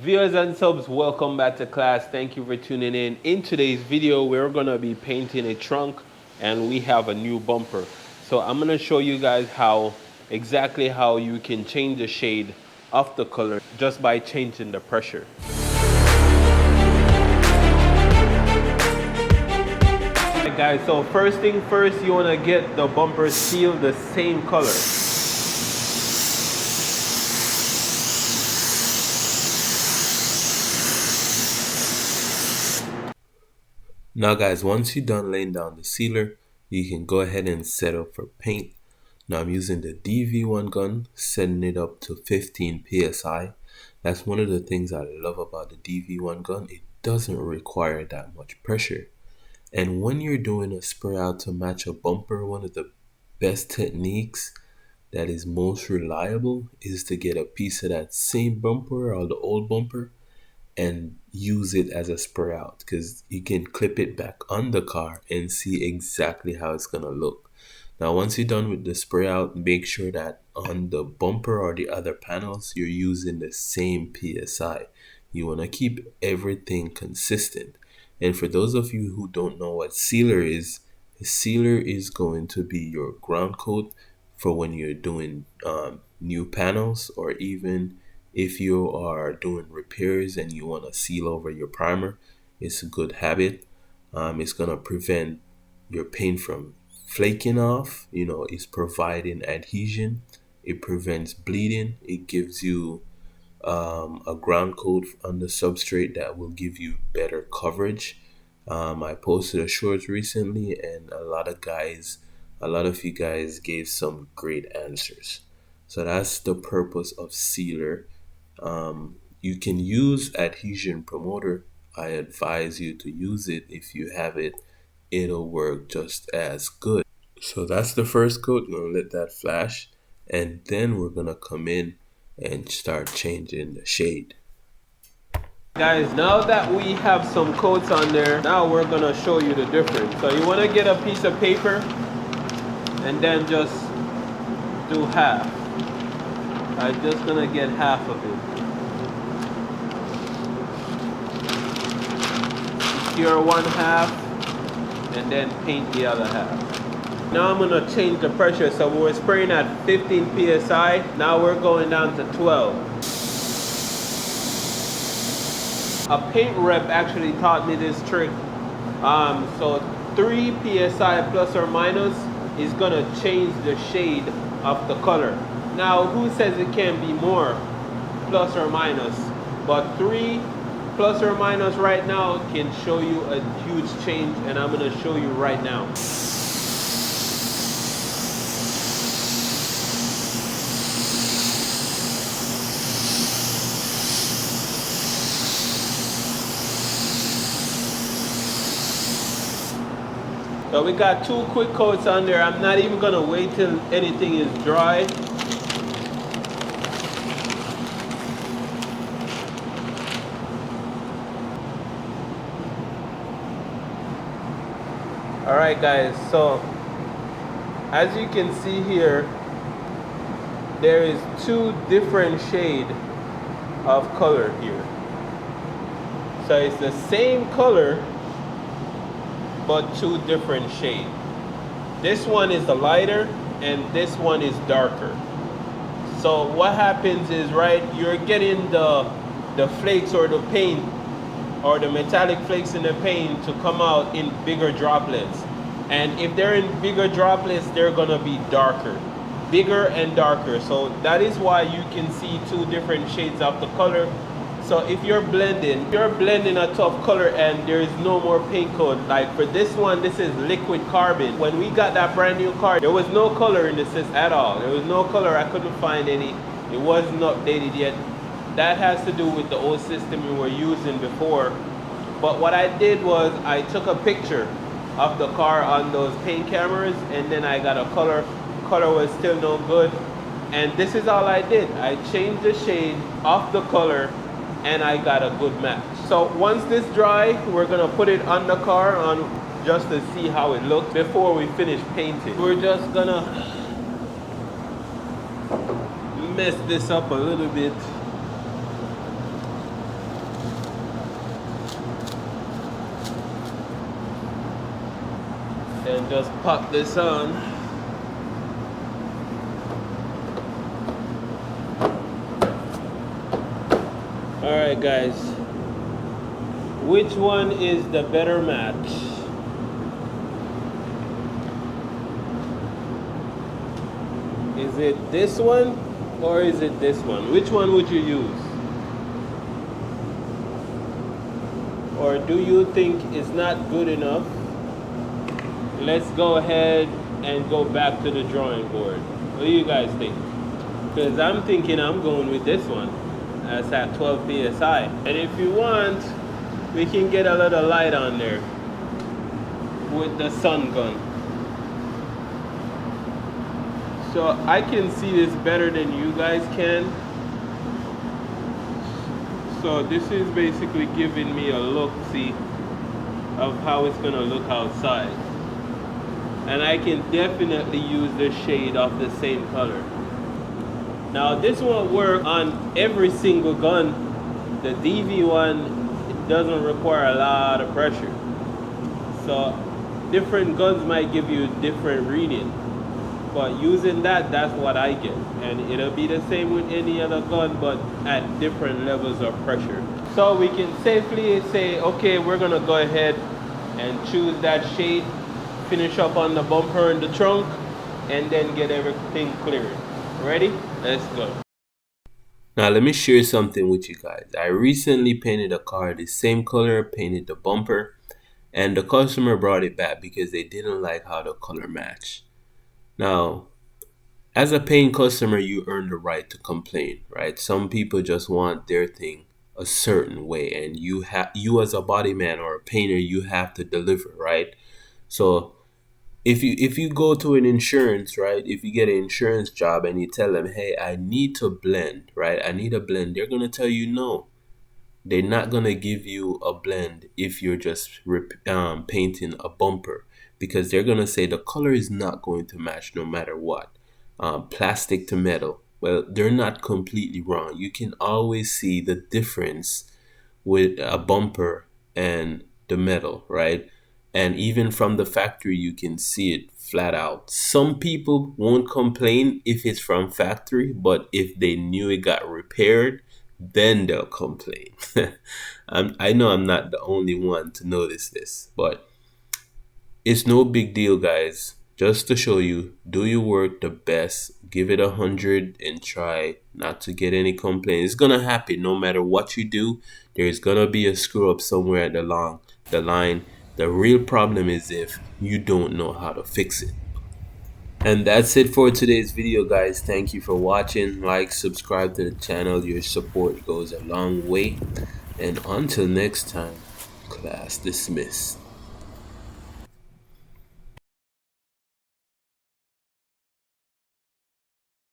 Viewers and subs, welcome back to class. Thank you for tuning in. In today's video, we're gonna be painting a trunk and we have a new bumper. So I'm gonna show you guys exactly how you can change the shade of the color just by changing the pressure. Alright guys, so first thing first, you wanna get the bumper seal the same color. Now guys, once you're done laying down the sealer, you can go ahead and set up for paint. Now I'm using the DV1 gun, setting it up to 15 PSI. That's one of the things I love about the DV1 gun. It doesn't require that much pressure. And when you're doing a spray out to match a bumper, one of the best techniques that is most reliable is to get a piece of that same bumper or the old bumper and use it as a spray out, because you can clip it back on the car and see exactly how it's gonna look. Now once you're done with the spray out, make sure that on the bumper or the other panels you're using the same PSI. You want to keep everything consistent. And for those of you who don't know what sealer is, a sealer is going to be your ground coat for when you're doing new panels, or even if you are doing repairs and you want to seal over your primer. It's a good habit. It's going to prevent your paint from flaking off. It's providing adhesion. It prevents bleeding. It gives you a ground coat on the substrate that will give you better coverage. I posted a short recently and a lot of you guys gave some great answers. So that's the purpose of sealer. You can use adhesion promoter. I advise you to use it. If you have it, it'll work just as good. So that's the first coat. I'm gonna let that flash, and then we're gonna come in and start changing the shade. Guys, now that we have some coats on there, now we're gonna show you the difference. So you wanna get a piece of paper and then just do half. I'm just gonna get half of it. Secure one half and then paint the other half. Now I'm gonna change the pressure. So we were spraying at 15 PSI. Now we're going down to 12. A paint rep actually taught me this trick. So 3 PSI plus or minus is gonna change the shade of the color. Now who says it can be more plus or minus? But 3 plus or minus right now can show you a huge change, and I'm gonna show you right now. So we got 2 quick coats on there. I'm not even gonna wait till anything is dry. Alright guys, so as you can see here, there is 2 different shades of color here. So it's the same color but 2 different shades. This one is the lighter and this one is darker. So what happens is, right, you're getting the flakes or the paint or the metallic flakes in the paint to come out in bigger droplets. And if they're in bigger droplets, they're gonna be darker, bigger and darker. So that is why you can see 2 different shades of the color. So if you're blending a tough color and there is no more paint coat, like for this one, this is liquid carbon. When we got that brand new car, there was no color in the system at all. There was no color, I couldn't find any. It wasn't updated yet. That has to do with the old system we were using before. But what I did was I took a picture of the car on those paint cameras, and then I got a color. Color was still no good. And this is all I did. I changed the shade of the color and I got a good match. So once this dry, we're gonna put it on the car just to see how it looks before we finish painting. We're just gonna mess this up a little bit. and just pop this on. Alright guys, which one is the better match? Is it this one or is it this one? Which one would you use? Or do you think it's not good enough? Let's go ahead and go back to the drawing board. What do you guys think? Because I'm thinking I'm going with this one. That's at 12 psi. And if you want, we can get a little light on there with the sun gun. So I can see this better than you guys can. So this is basically giving me a look, see, of how it's gonna look outside. And I can definitely use the shade of the same color. Now this won't work on every single gun. The DV one, it doesn't require a lot of pressure. So different guns might give you different reading. But using that, that's what I get. And it'll be the same with any other gun, but at different levels of pressure. So we can safely say, okay, we're gonna go ahead and choose that shade, finish up on the bumper and the trunk, and then get everything cleared. Ready? Let's go. Now let me share something with you guys. I recently painted a car the same color, painted the bumper, and the customer brought it back because they didn't like how the color matched. Now, as a paying customer, you earn the right to complain, right? Some people just want their thing a certain way, and you as a body man or a painter, you have to deliver, right? So if you go to an insurance, right? If you get an insurance job and you tell them, hey, I need to blend, right? I need a blend. They're gonna tell you no. They're not gonna give you a blend if you're just painting a bumper, because they're gonna say the color is not going to match no matter what. Plastic to metal. Well, they're not completely wrong. You can always see the difference with a bumper and the metal, right? And even from the factory, you can see it flat out. Some people won't complain if it's from factory, but if they knew it got repaired, then they'll complain. I know I'm not the only one to notice this, but it's no big deal, guys. Just to show you, do your work the best, give it 100 and try not to get any complaints. It's gonna happen no matter what you do. There's gonna be a screw up somewhere at the line. The real problem is if you don't know how to fix it. And that's it for today's video, guys. Thank you for watching. Like, subscribe to the channel. Your support goes a long way. And until next time, class dismissed.